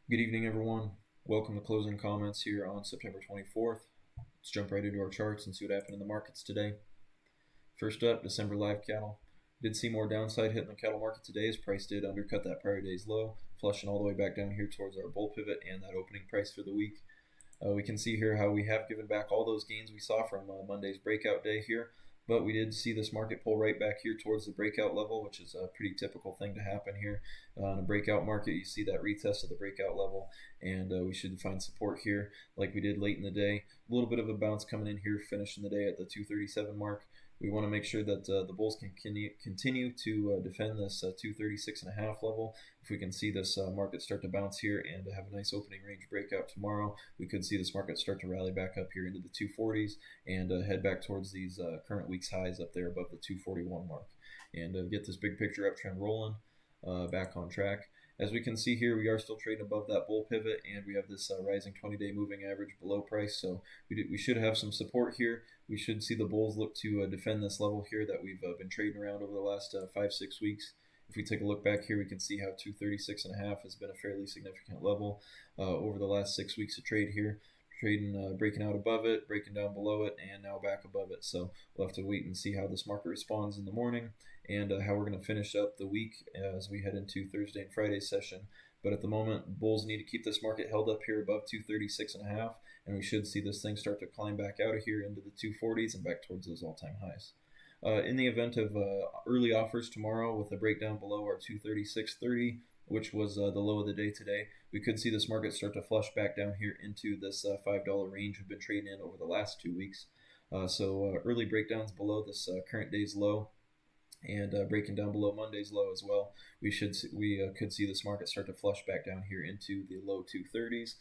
Good evening, everyone. Welcome to Closing Comments here on September 24th. Let's jump right into our charts and see what happened in the markets today. First up, December live cattle. Did see more downside hitting the cattle market today as price did undercut that prior day's low, flushing all the way back down here towards our bull pivot and that opening price for the week. We can see here how we have given back all those gains we saw from Monday's breakout day here, but we did see this market pull right back here towards the breakout level, which is a pretty typical thing to happen here. In a breakout market, you see that retest of the breakout level, and we should find support here like we did late in the day. A little bit of a bounce coming in here, finishing the day at the 237 mark. We want to make sure that the bulls can continue to defend this 236.5 level. If we can see this market start to bounce here and have a nice opening range breakout tomorrow, we could see this market start to rally back up here into the 240s and head back towards these current week's highs up there above the 241 mark, and get this big picture uptrend rolling back on track. As we can see here, we are still trading above that bull pivot, and we have this rising 20-day moving average below price, so we should have some support here. We should see the bulls look to defend this level here that we've been trading around over the last 5-6 weeks. If we take a look back here, we can see how 236.5 has been a fairly significant level over the last 6 weeks of trade here. Trading, breaking out above it, breaking down below it, and now back above it. So we'll have to wait and see how this market responds in the morning and how we're going to finish up the week as we head into Thursday and Friday session. But at the moment, bulls need to keep this market held up here above 236.5, and we should see this thing start to climb back out of here into the 240s and back towards those all-time highs. In the event of early offers tomorrow with a breakdown below our 236.30, which was the low of the day today, we could see this market start to flush back down here into this $5 range we've been trading in over the last 2 weeks. So early breakdowns below this current day's low and breaking down below Monday's low as well. We could see this market start to flush back down here into the low 230s.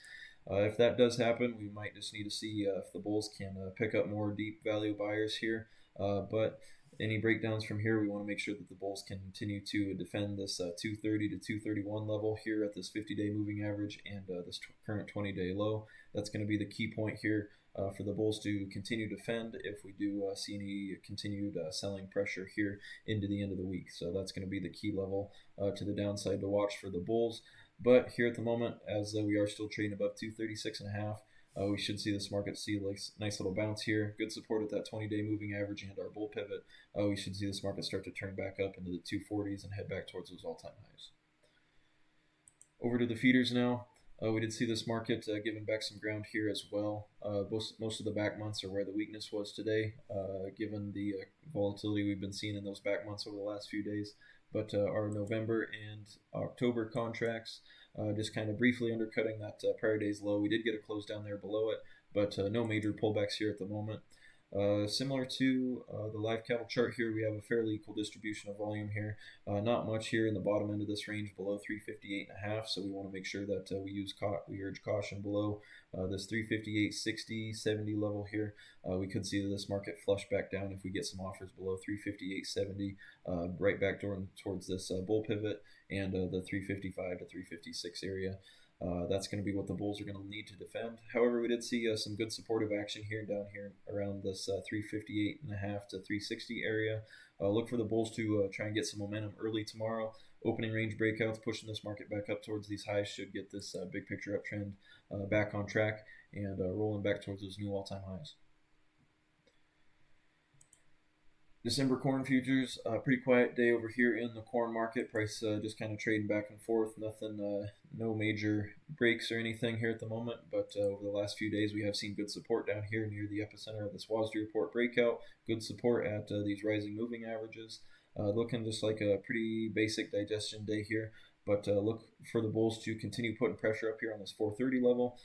If that does happen, we might just need to see if the bulls can pick up more deep value buyers here. But any breakdowns from here, we want to make sure that the bulls can continue to defend this 230 to 231 level here at this 50-day moving average and this current 20-day low. That's going to be the key point here for the bulls to continue to defend if we do see any continued selling pressure here into the end of the week. So that's going to be the key level to the downside to watch for the bulls. But here at the moment, as we are still trading above 236.5, we should see this market see like nice little bounce here. Good support at that 20-day moving average and our bull pivot. We should see this market start to turn back up into the 240s and head back towards those all-time highs. Over to the feeders now. We did see this market giving back some ground here as well. Most of the back months are where the weakness was today, given the volatility we've been seeing in those back months over the last few days. But our November and October contracts just kind of briefly undercutting that prior day's low. We did get a close down there below it, but no major pullbacks here at the moment. Similar to the live cattle chart here, we have a fairly equal distribution of volume here. Not much here in the bottom end of this range below 358.5, so we want to make sure that we urge caution below this 358.60, 70 level here. We could see this market flush back down if we get some offers below 358.70, right back towards this bull pivot and the 355 to 356 area. That's going to be what the bulls are going to need to defend. However, we did see some good supportive action here down here around this 358.5 to 360 area. Look for the bulls to try and get some momentum early tomorrow. Opening range breakouts pushing this market back up towards these highs should get this big picture uptrend back on track and rolling back towards those new all-time highs. December corn futures, pretty quiet day over here in the corn market. Price just kind of trading back and forth. Nothing, no major breaks or anything here at the moment. But over the last few days, we have seen good support down here near the epicenter of this WASD report breakout. Good support at these rising moving averages. Looking just like a pretty basic digestion day here. But look for the bulls to continue putting pressure up here on this 430 level.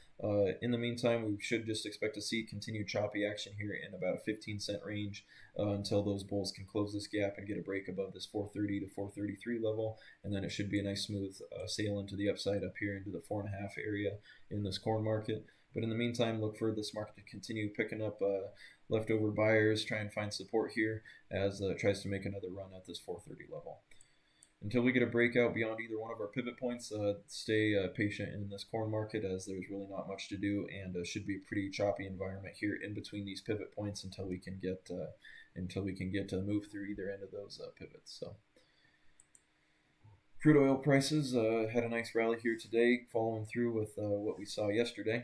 In the meantime, we should just expect to see continued choppy action here in about a 15-cent range until those bulls can close this gap and get a break above this 430 to 433 level. And then it should be a nice smooth sail into the upside up here into the 4.5 area in this corn market. But in the meantime, look for this market to continue picking up leftover buyers, try and find support here as it tries to make another run at this 430 level. Until we get a breakout beyond either one of our pivot points, stay patient in this corn market as there's really not much to do and should be a pretty choppy environment here in between these pivot points until we can get move through either end of those pivots. So Crude oil prices had a nice rally here today, following through with what we saw yesterday.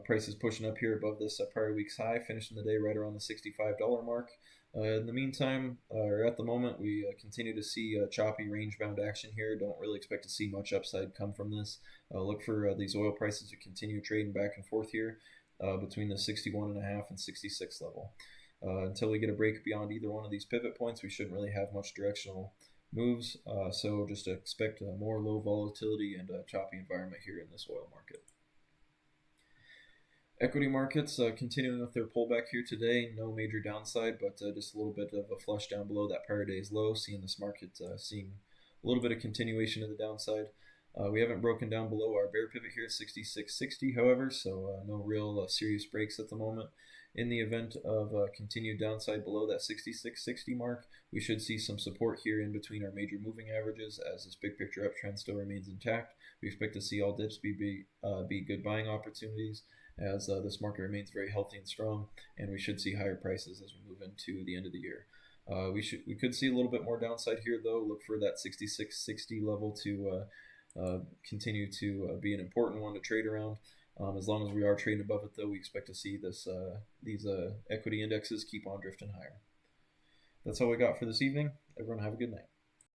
Prices pushing up here above this prior week's high, finishing the day right around the $65 mark. In the meantime, or at the moment, we continue to see choppy range-bound action here. Don't really expect to see much upside come from this. Look for these oil prices to continue trading back and forth here between the 61.5 and 66 level. Until we get a break beyond either one of these pivot points, we shouldn't really have much directional moves. So just expect more low volatility and a choppy environment here in this oil market. Equity markets continuing with their pullback here today. No major downside, but just a little bit of a flush down below that prior day's low. Seeing this market seeing a little bit of continuation of the downside. We haven't broken down below our bear pivot here at 66.60, however, so no real serious breaks at the moment. In the event of continued downside below that 66.60 mark, we should see some support here in between our major moving averages as this big picture uptrend still remains intact. We expect to see all dips be good buying opportunities as this market remains very healthy and strong, and we should see higher prices as we move into the end of the year. We could see a little bit more downside here though. Look for that 66.60 level to continue to be an important one to trade around. As long as we are trading above it, though, we expect to see these equity indexes keep on drifting higher. That's all we got for this evening. Everyone have a good night.